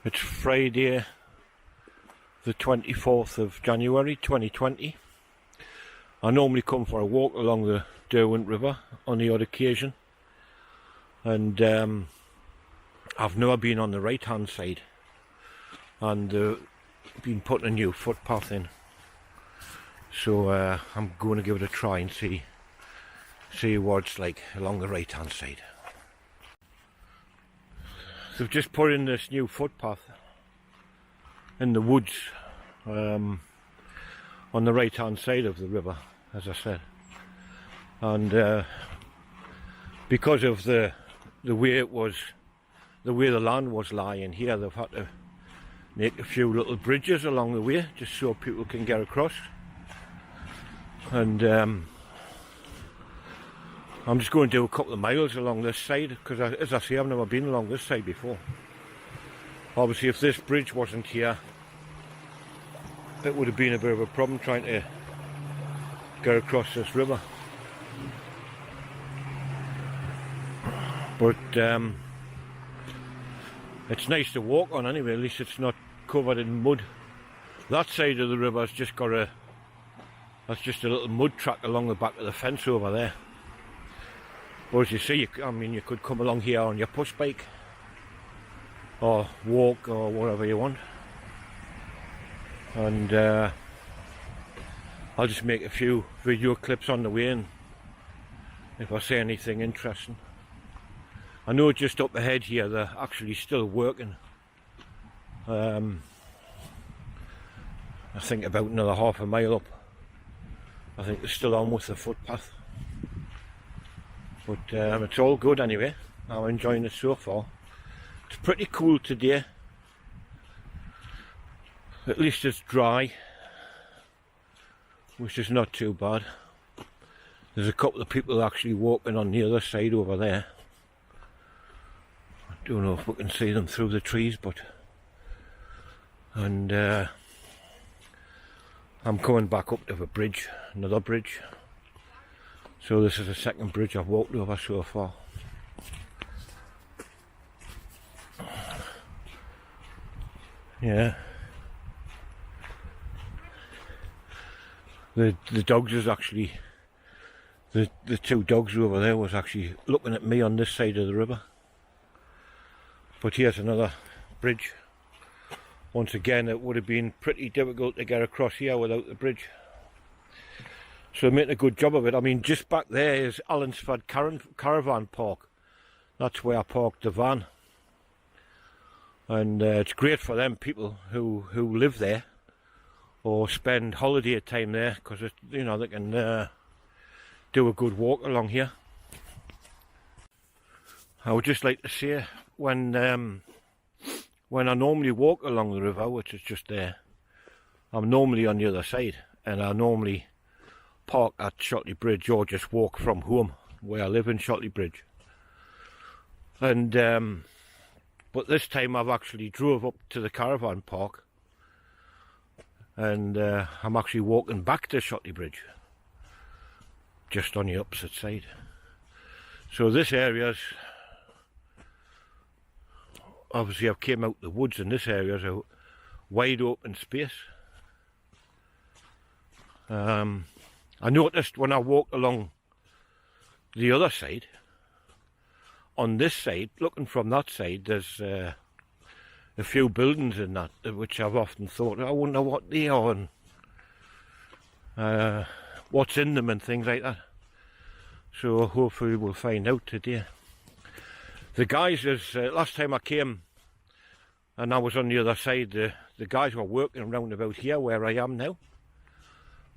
It's Friday the 24th of January 2020. I normally come for a walk along the Derwent River on the odd occasion, and I've never been on the right hand side, and been putting a new footpath in, so I'm going to give it a try and see what it's like along the right hand side. They've just put in this new footpath in the woods on the right hand side of the river, as I said, and because of the way the land was lying here, they've had to make a few little bridges along the way just so people can get across. And I'm just going to do a couple of miles along this side because, as I say, I've never been along this side before. Obviously, if this bridge wasn't here, it would have been a bit of a problem trying to get across this river. But it's nice to walk on anyway. At least it's not covered in mud. That side of the river's just got that's just a little mud track along the back of the fence over there. But as you see, you could come along here on your push bike or walk or whatever you want. And I'll just make a few video clips on the way in if I see anything interesting. I know just up ahead here they're actually still working. I think about another half a mile up. I think they're still on with the footpath. But it's all good anyway. I'm enjoying it so far. It's pretty cool today. At least it's dry, which is not too bad. There's a couple of people actually walking on the other side over there. I don't know if we can see them through the trees, but and I'm coming back up to the bridge, another bridge. So this is the second bridge I've walked over so far. Yeah. The dogs is actually, the two dogs over there was actually looking at me on this side of the river. But here's another bridge. Once again, it would have been pretty difficult to get across here without the bridge. So they're making a good job of it. I mean, just back there is Otherside Caravan Park. That's where I parked the van. And it's great for them people who live there or spend holiday time there, because they can do a good walk along here. I would just like to say, when I normally walk along the river, which is just there, I'm normally on the other side, and I normally park at Shotley Bridge or just walk from home where I live in Shotley Bridge. And but this time I've actually drove up to the caravan park, and I'm actually walking back to Shotley Bridge, just on the opposite side. So this area's, obviously I've came out the woods, and this area's a wide open space. I noticed when I walked along the other side, on this side, looking from that side, there's a few buildings in that, which I've often thought, I wonder what they are and what's in them and things like that. So hopefully we'll find out today. The guys, last time I came and I was on the other side, the guys were working around about here where I am now.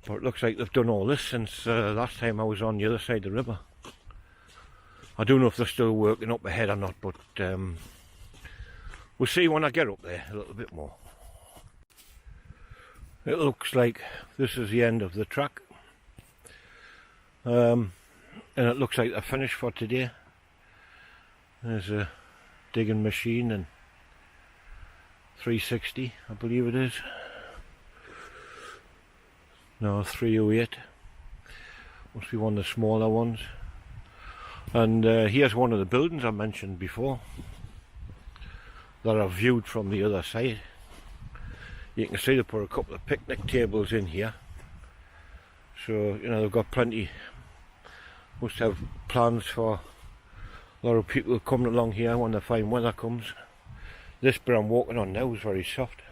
But it looks like they've done all this since last time I was on the other side of the river. I don't know if they're still working up ahead or not, but we'll see when I get up there a little bit more. It looks like this is the end of the track. And it looks like they're finished for today. There's a digging machine and 360, I believe it is. No, 308. Must be one of the smaller ones. And here's one of the buildings I mentioned before. that are viewed from the other side. You can see they put a couple of picnic tables in here, so you know they've got plenty, must have plans for a lot of people coming along here when the fine weather comes. This bit I'm walking on now is very soft,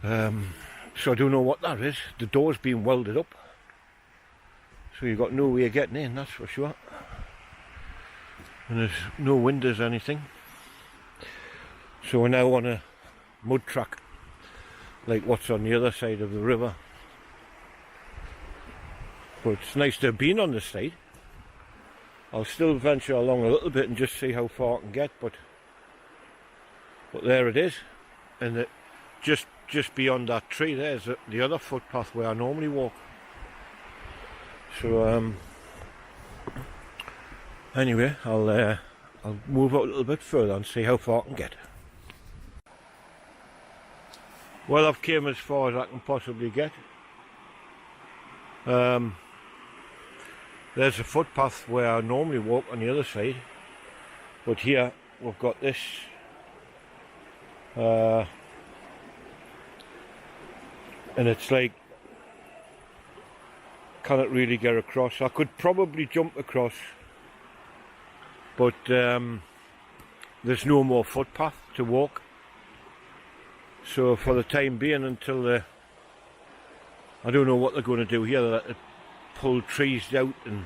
so I don't know what that is. The door's been welded up, so you've got no way of getting in, that's for sure. And there's no windows or anything. So we're now on a mud track, like what's on the other side of the river. But it's nice to have been on this side. I'll still venture along a little bit and just see how far I can get, but there it is. And just beyond that tree there's the other footpath where I normally walk. So anyway, I'll move out a little bit further and see how far I can get. Well, I've came as far as I can possibly get. There's a footpath where I normally walk on the other side, but here we've got this and it's like, cannot really get across. I could probably jump across, but there's no more footpath to walk. So for the time being, until I don't know what they're going to do here, they pull trees out, and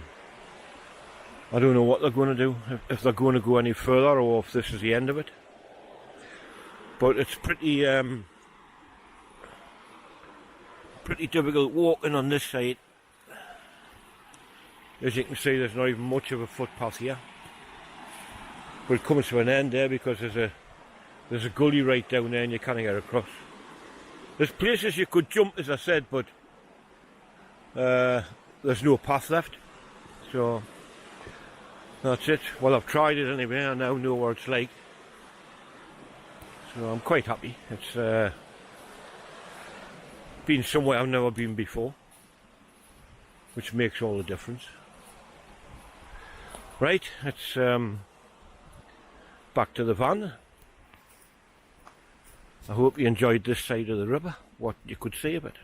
I don't know what they're going to do, if they're going to go any further or if this is the end of it. But it's pretty difficult walking on this side. As you can see, there's not even much of a footpath here, but it comes to an end there because there's a gully right down there and you can't get across. There's places you could jump, as I said, but there's no path left. So that's it. Well, I've tried it anyway. I now know what it's like. So I'm quite happy. It's been somewhere I've never been before, which makes all the difference. Right, it's back to the van. I hope you enjoyed this side of the river, what you could see of it.